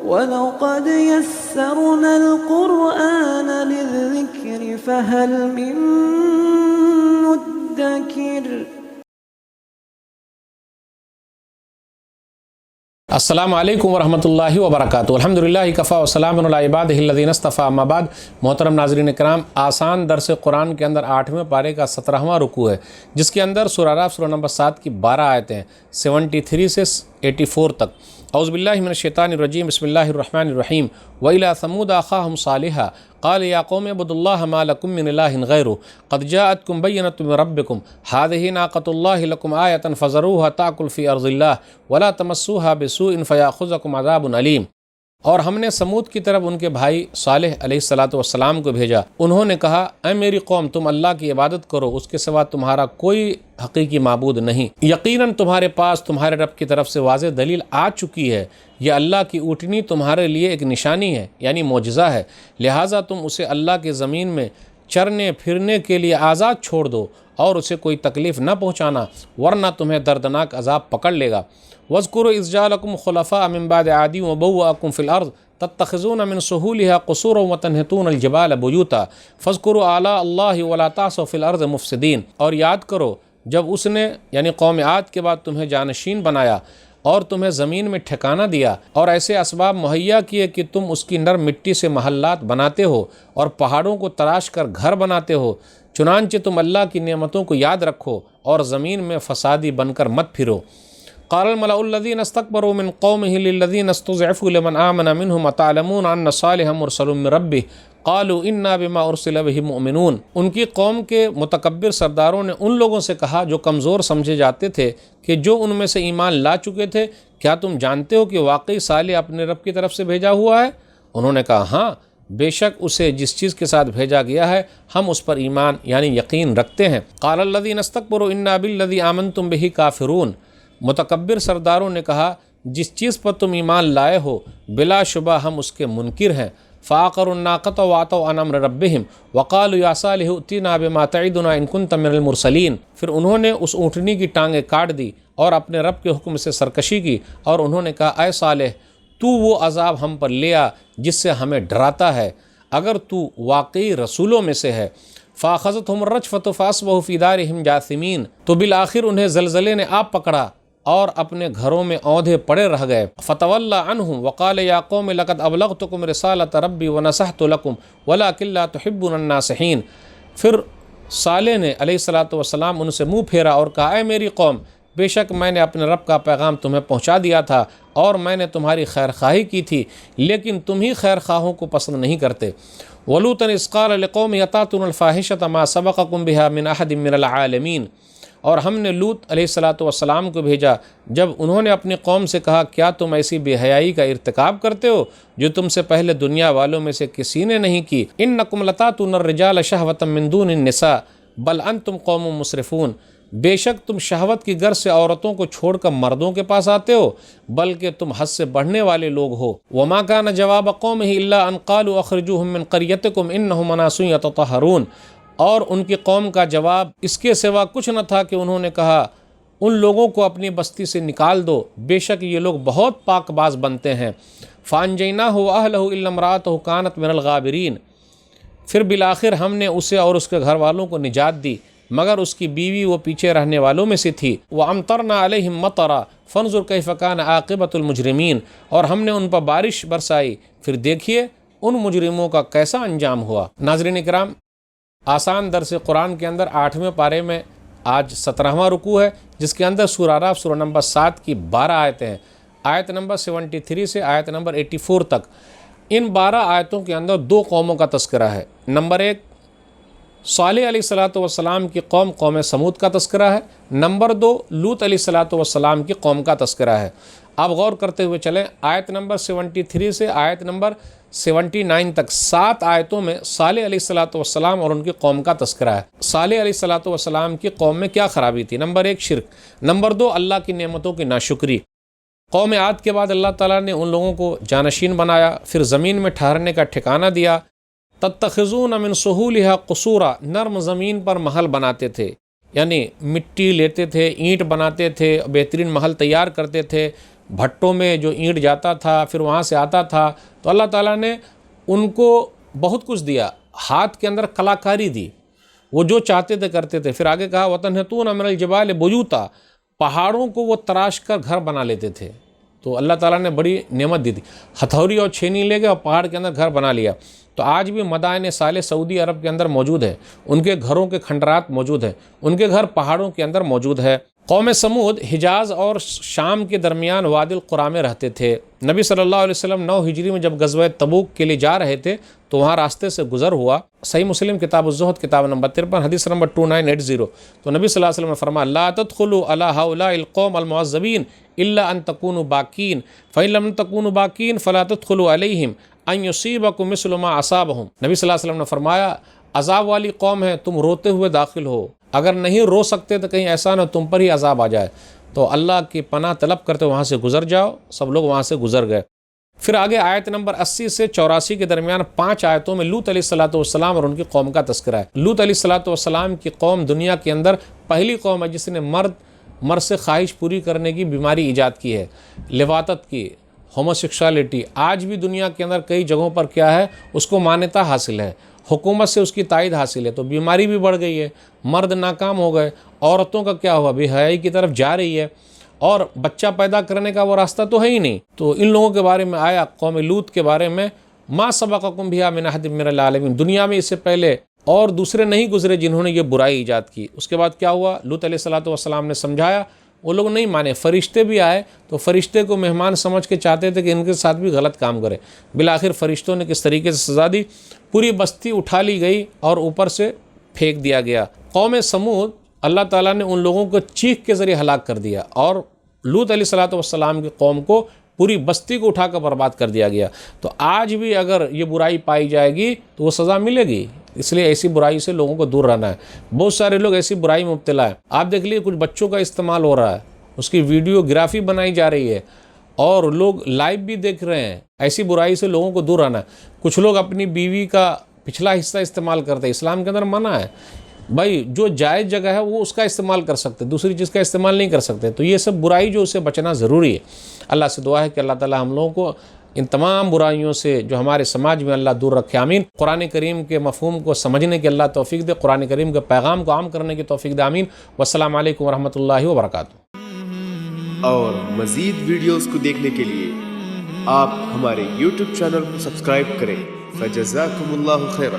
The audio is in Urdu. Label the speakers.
Speaker 1: وَلَقَدْ يَسَّرْنَا الْقُرْآنَ لِلذِّكْرِ فَهَلْ مِن مُّدَّكِرٍ۔
Speaker 2: السلام علیکم ورحمۃ اللہ وبرکاتہ۔ الحمدللہ کفا وسلام علی عبادہ الذین اصطفیٰ، اما بعد۔ محترم ناظرین کرام، آسان درس قرآن کے اندر 8ویں پارے کا 17واں رکوع ہے، جس کے اندر سورہ اعراف سورہ نمبر 7 کی 12 آیتیں 73 سے 84 تک۔ اعوذ باللہ من الشیطان الرجیم، بسم اللہ الرحمن الرحیم۔ وَإِلَىٰ ثَمُودَ أَخَاهُمْ صَالِحًا قَالَ يَا قَوْمِ اعْبُدُوا اللَّهَ مَا لَكُم مِّنْ إِلَٰهٍ غَيْرُهُ قَدْ جَاءَتْكُم بَيِّنَةٌ مِّن رَّبِّكُمْ هَٰذِهِ نَاقَةُ اللَّهِ لَكُمْ آيَةً فَذَرُوهَا تَأْكُلْ فِي أَرْضِ اللَّهِ وَلَا تَمَسُّوهَا بِسُوءٍ فَيَأْخُذَكُمْ عَذَابٌ أَلِيمٌ۔ اور ہم نے سمود کی طرف ان کے بھائی صالح علیہ السلام کو بھیجا۔ انہوں نے کہا، اے میری قوم، تم اللہ کی عبادت کرو، اس کے سوا تمہارا کوئی حقیقی معبود نہیں۔ یقیناً تمہارے پاس تمہارے رب کی طرف سے واضح دلیل آ چکی ہے۔ یہ اللہ کی اونٹنی تمہارے لیے ایک نشانی ہے، یعنی معجزہ ہے، لہٰذا تم اسے اللہ کے زمین میں چرنے پھرنے کے لیے آزاد چھوڑ دو اور اسے کوئی تکلیف نہ پہنچانا، ورنہ تمہیں دردناک عذاب پکڑ لے گا۔ وَاذْكُرُوا إِذْ جَعَلَكُمْ خُلَفَاءَ مِن بَعْدِ عَادٍ وَبَوَّأَكُمْ فِي الْأَرْضِ تَتَّخِذُونَ مِن سُهُولِهَا قُصُورًا وَتَنْحِتُونَ الْجِبَالَ بُيُوتًا فَاذْكُرُوا آلَاءَ اللَّهِ وَلَا تَعْثَوْا فِي الْأَرْضِ مُفْسِدِينَ۔ اور یاد کرو جب اس نے یعنی قوم عاد کے بعد تمہیں جانشین بنایا اور تمہیں زمین میں ٹھکانہ دیا اور ایسے اسباب مہیا کیے کہ تم اس کی نرم مٹی سے محلات بناتے ہو اور پہاڑوں کو تراش کر گھر بناتے ہو، چنانچہ تم اللہ کی نعمتوں کو یاد رکھو اور زمین میں فسادی بن کر مت پھرو۔ قال الملأ الذين استكبروا من قومه للذين استضعفوا لمن آمن منهم أتعلمون أن صالحا مرسل من ربه قالوا إنا بما أرسل به مؤمنون۔ ان کی قوم کے متکبر سرداروں نے ان لوگوں سے کہا جو کمزور سمجھے جاتے تھے کہ جو ان میں سے ایمان لا چکے تھے، کیا تم جانتے ہو کہ واقعی صالح اپنے رب کی طرف سے بھیجا ہوا ہے؟ انہوں نے کہا، ہاں، بے شک اسے جس چیز کے ساتھ بھیجا گیا ہے ہم اس پر ایمان یعنی یقین رکھتے ہیں۔ قال الذين استكبروا إنا بالذي آمنتم به كافرون۔ متکبر سرداروں نے کہا، جس چیز پر تم ایمان لائے ہو بلا شبہ ہم اس کے منکر ہیں۔ فَعَقَرُوا النَّاقَةَ وَعَتَوْا عَنْ أَمْرِ رَبِّهِمْ وَقَالُوا يَا صَالِحُ ائْتِنَا بِمَا تَعِدُنَا إِن كُنتَ مِنَ الْمُرْسَلِينَ۔ پھر انہوں نے اس اونٹنی کی ٹانگیں کاٹ دی اور اپنے رب کے حکم سے سرکشی کی، اور انہوں نے کہا، اے صالح، تو وہ عذاب ہم پر لے آ جس سے ہمیں ڈراتا ہے، اگر تو واقعی رسولوں میں سے ہے۔ فَأَخَذَتْهُمُ الرَّجْفَةُ فَأَصْبَحُوا فِي دَارِهِمْ جَاثِمِينَ۔ تو بالآخر انہیں زلزلے نے آ پکڑا اور اپنے گھروں میں اوندھے پڑے رہ گئے۔ فَتَوَلَّى عَنْهُمْ وَقَالَ يَا قَوْمِ لَقَدْ أَبْلَغْتُكُمْ رِسَالَةَ رَبِّي وَنَصَحْتُ لَكُمْ وَلَٰكِن لَّا تُحِبُّونَ النَّاصِحِينَ۔ پھر صالح نے علیہ السلام ان سے منہ پھیرا اور کہا، اے میری قوم، بے شک میں نے اپنے رب کا پیغام تمہیں پہنچا دیا تھا اور میں نے تمہاری خیر خواہی کی تھی، لیکن تم ہی خیر خواہوں کو پسند نہیں کرتے۔ وَلُوطًا إِذْ قَالَ لِقَوْمِهِ أَتَأْتُونَ الْفَاحِشَةَ مَا سَبَقَكُم بِهَا مِنْ أَحَدٍ مِّنَ الْعَالَمِينَ۔ اور ہم نے لوط علیہ السلام کو بھیجا جب انہوں نے اپنی قوم سے کہا، کیا تم ایسی بے حیائی کا ارتکاب کرتے ہو جو تم سے پہلے دنیا والوں میں سے کسی نے نہیں کی؟ انکم لتاتون الرجال شہوۃ من دون النساء بل انتم قوم مسرفون۔ بے شک تم شہوت کی غرض سے عورتوں کو چھوڑ کر مردوں کے پاس آتے ہو، بلکہ تم حد سے بڑھنے والے لوگ ہو۔ وما كان جواب قومه الا ان قالوا اخرجوهم من قريتكم انهم اناس يتطهرون۔ اور ان کی قوم کا جواب اس کے سوا کچھ نہ تھا کہ انہوں نے کہا، ان لوگوں کو اپنی بستی سے نکال دو، بے شک یہ لوگ بہت پاک باز بنتے ہیں۔ فَأَنجَيْنَاهُ وَأَهْلَهُ إِلَّا امْرَأَتَهُ كَانَتْ مِنَ الْغَابِرِينَ۔ پھر بالآخر ہم نے اسے اور اس کے گھر والوں کو نجات دی، مگر اس کی بیوی وہ پیچھے رہنے والوں میں سے تھی۔ وَأَمْطَرْنَا عَلَيْهِمْ مَطَرًا فَانظُرْ كَيْفَ كَانَ عَاقِبَةُ الْمُجْرِمِينَ۔ اور ہم نے ان پر بارش برسائی، پھر دیکھیے ان مجرموں کا کیسا انجام ہوا۔ ناظرین کرام، آسان درس قرآن کے اندر 8ویں پارے میں آج 17واں رکوع ہے، جس کے اندر سورہ اعراف سورہ نمبر 7 کی 12 آیتیں ہیں، آیت نمبر 73 سے آیت نمبر 84 تک۔ ان 12 آیتوں کے اندر 2 قوموں کا تذکرہ ہے۔ نمبر 1 صالح علیہ السلام کی قوم سمود کا تذکرہ ہے۔ نمبر 2 لوط علیہ السلام کی قوم کا تذکرہ ہے۔ آپ غور کرتے ہوئے چلیں، آیت نمبر 73 سے آیت نمبر 79 تک 7 آیتوں میں صالح علیہ السلام اور ان کی قوم کا تذکرہ ہے۔ صالح علیہ السلام کی قوم میں کیا خرابی تھی؟ نمبر 1 شرک، نمبر 2 اللہ کی نعمتوں کی ناشکری۔ قوم عاد کے بعد اللہ تعالیٰ نے ان لوگوں کو جانشین بنایا، پھر زمین میں ٹھہرنے کا ٹھکانہ دیا۔ تتخذون من سہولها قصورا، نرم زمین پر محل بناتے تھے، یعنی مٹی لیتے تھے، اینٹ بناتے تھے، بہترین محل تیار کرتے تھے، بھٹوں میں جو اینٹ جاتا تھا پھر وہاں سے آتا تھا، تو اللہ تعالیٰ نے ان کو بہت کچھ دیا، ہاتھ کے اندر کلاکاری دی، وہ جو چاہتے تھے کرتے تھے۔ پھر آگے کہا وَتَنْحِتُونَ مِنَ الْجِبَالِ بُيُوتًا، پہاڑوں کو وہ تراش کر گھر بنا لیتے تھے۔ تو اللہ تعالیٰ نے بڑی نعمت دی تھی، ہتھوڑی اور چھینی لے گئے اور پہاڑ کے اندر گھر بنا لیا۔ تو آج بھی مدائن صالح سعودی عرب کے اندر موجود ہے، ان کے گھروں کے کھنڈرات موجود ہیں، ان کے گھر پہاڑوں کے اندر موجود ہے۔ قوم سمود حجاز اور شام کے درمیان وادی القریٰ میں رہتے تھے۔ نبی صلی اللہ علیہ وسلم 9 ہجری میں جب غزوہ تبوک کے لیے جا رہے تھے تو وہاں راستے سے گزر ہوا۔ صحیح مسلم کتاب الزہد کتاب نمبر 53 حدیث نمبر 2980، تو نبی صلی اللہ علیہ وسلم نے فرمایا لا تدخلوا علی هؤلاء القوم المعذبین الا ان تکونوا باکین فإن لم تکونوا باکین فلا تدخلوا علیہم ان یصیبکم مثل ما اصابہم۔ نبی صلی اللہ علیہ وسلم نے فرمایا عذاب والی قوم ہے، تم روتے ہوئے داخل ہو، اگر نہیں رو سکتے تو کہیں ایسا نہ تم پر ہی عذاب آ جائے، تو اللہ کی پناہ طلب کرتے وہاں سے گزر جاؤ۔ سب لوگ وہاں سے گزر گئے۔ پھر آگے آیت نمبر 80 سے 84 کے درمیان 5 آیتوں میں لوط علیہ السلام اور ان کی قوم کا تذکرہ ہے۔ لوط علیہ السلام کی قوم دنیا کے اندر پہلی قوم ہے جس نے مرد سے خواہش پوری کرنے کی بیماری ایجاد کی ہے، لواطت کی، ہوموسیکشوالٹی۔ آج بھی دنیا کے اندر کئی جگہوں پر کیا ہے، اس کو مانیتا حاصل ہے، حکومت سے اس کی تائید حاصل ہے، تو بیماری بھی بڑھ گئی ہے، مرد ناکام ہو گئے، عورتوں کا کیا ہوا، بے حیائی کی طرف جا رہی ہے، اور بچہ پیدا کرنے کا وہ راستہ تو ہے ہی نہیں۔ تو ان لوگوں کے بارے میں آیا قوم لوط کے بارے میں ما سبقکم بہا من احد من العالمین، دنیا میں اس سے پہلے اور دوسرے نہیں گزرے جنہوں نے یہ برائی ایجاد کی۔ اس کے بعد کیا ہوا، لوط علیہ السلام نے سمجھایا، وہ لوگ نہیں مانے، فرشتے بھی آئے تو فرشتے کو مہمان سمجھ کے چاہتے تھے کہ ان کے ساتھ بھی غلط کام کرے، بالآخر فرشتوں نے کس طریقے سے سزا دی، پوری بستی اٹھا لی گئی اور اوپر سے پھینک دیا گیا۔ قوم سمود اللہ تعالیٰ نے ان لوگوں کو چیخ کے ذریعے ہلاک کر دیا، اور لوط علیہ السلام کی قوم کو پوری بستی کو اٹھا کر برباد کر دیا گیا۔ تو آج بھی اگر یہ برائی پائی جائے گی تو وہ سزا ملے گی، اس لیے ایسی برائی سے لوگوں کو دور رہنا ہے۔ بہت سارے لوگ ایسی برائی میں مبتلا ہیں، آپ دیکھ لیے کچھ بچوں کا استعمال ہو رہا ہے، اس کی ویڈیوگرافی بنائی جا رہی ہے اور لوگ لائیو بھی دیکھ رہے ہیں۔ ایسی برائی سے لوگوں کو دور رہنا ہے۔ کچھ لوگ اپنی بیوی کا پچھلا حصہ استعمال کرتے ہیں، اسلام کے اندر منع ہے بھائی، جو جائز جگہ ہے وہ اس کا استعمال کر سکتے، دوسری چیز کا استعمال نہیں کر سکتے۔ تو یہ سب برائی جو اسے بچنا ضروری ہے۔ اللہ سے دعا ہے کہ اللہ تعالی ہم لوگوں کو ان تمام برائیوں سے جو ہمارے سماج میں اللہ دور رکھے، آمین۔ قرآن کریم کے مفہوم کو سمجھنے کی اللہ توفیق دے، قرآن کریم کے پیغام کو عام کرنے کی توفیق دے، آمین۔ والسلام علیکم ورحمۃ اللہ وبرکاتہ۔
Speaker 3: اور مزید ویڈیوز کو دیکھنے کے لیے آپ ہمارے YouTube چینل کو سبسکرائب کریں۔ فجزاکم اللہ خیرا۔